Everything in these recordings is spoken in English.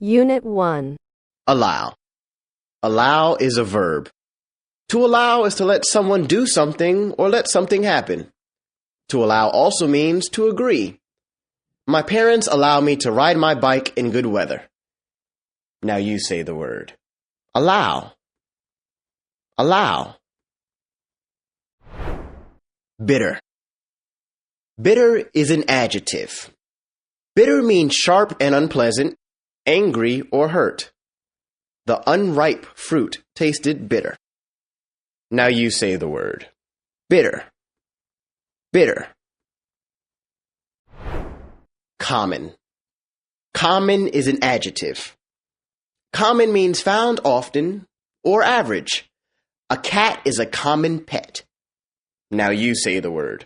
Unit 1. Allow. Allow is a verb. To allow is to let someone do something or let something happen. To allow also means to agree. My parents allow me to ride my bike in good weather. Now you say the word. Allow. Allow. Bitter. Bitter is an adjective. Bitter means sharp and unpleasant, angry or hurt. The unripe fruit tasted bitter. Now you say the word. Bitter. Bitter. Common. Common is an adjective. Common means found often or average. A cat is a common pet. Now you say the word.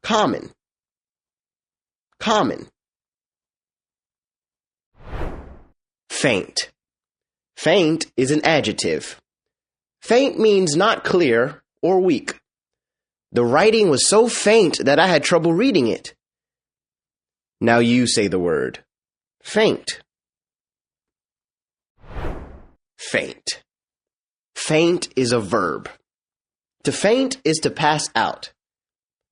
Common. Common. Faint. Faint is an adjective. Faint means not clear or weak. The writing was so faint that I had trouble reading it. Now you say the word. Faint. Faint. Faint is a verb. To faint is to pass out.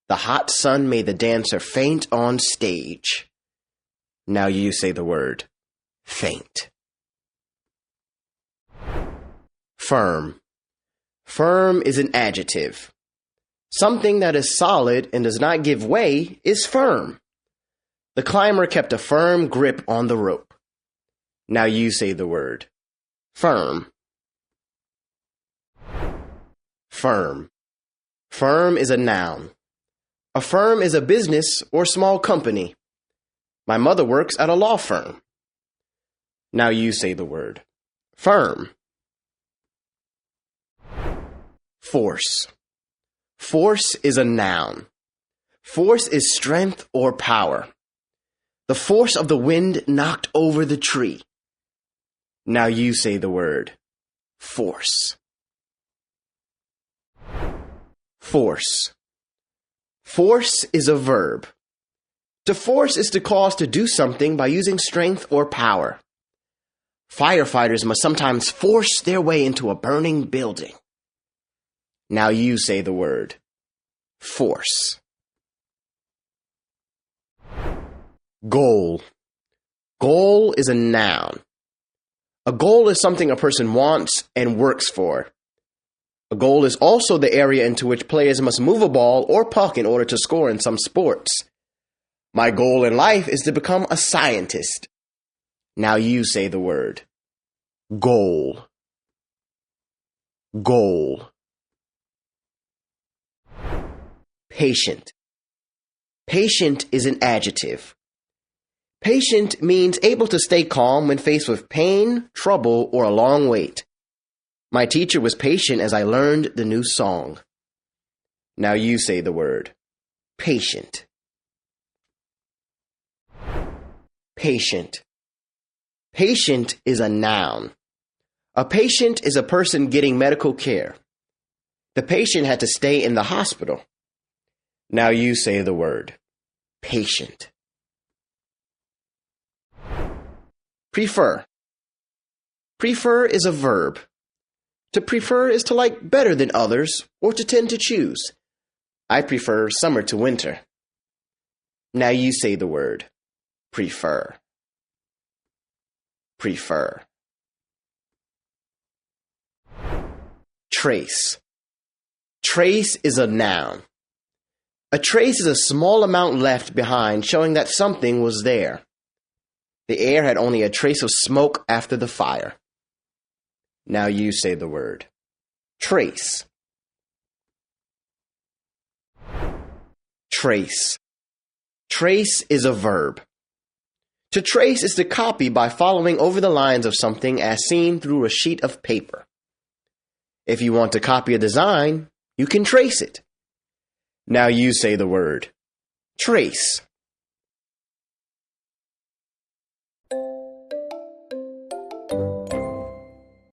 The hot sun made the dancer faint on stage. Now you say the word. Faint. Firm. Firm is an adjective. Something that is solid and does not give way is firm. The climber kept a firm grip on the rope. Now you say the word. Firm. Firm. Firm is a noun. A firm is a business or small company. My mother works at a law firm. Now you say the word. Firm. Force. Force is a noun. Force is strength or power. The force of the wind knocked over the tree. Now you say the word. Force. Force. Force is a verb. To force is to cause to do something by using strength or power. Firefighters must sometimes force their way into a burning building. Now you say the word. Force. Goal. Goal is a noun. A goal is something a person wants and works for. A goal is also the area into which players must move a ball or puck in order to score in some sports. My goal in life is to become a scientist. Now you say the word. Goal. Goal. Patient. Patient is an adjective. Patient means able to stay calm when faced with pain, trouble, or a long wait. My teacher was patient as I learned the new song. Now you say the word. Patient. Patient. Patient is a noun. A patient is a person getting medical care. The patient had to stay in the hospital. Now you say the word. Patient. Prefer. Prefer is a verb. To prefer is to like better than others or to tend to choose. I prefer summer to winter. Now you say the word. Prefer. Prefer. Trace. Trace is a noun. A trace is a small amount left behind showing that something was there. The air had only a trace of smoke after the fire. Now you say the word. Trace. Trace. Trace is a verb. To trace is to copy by following over the lines of something as seen through a sheet of paper. If you want to copy a design, you can trace it. Now you say the word. Trace.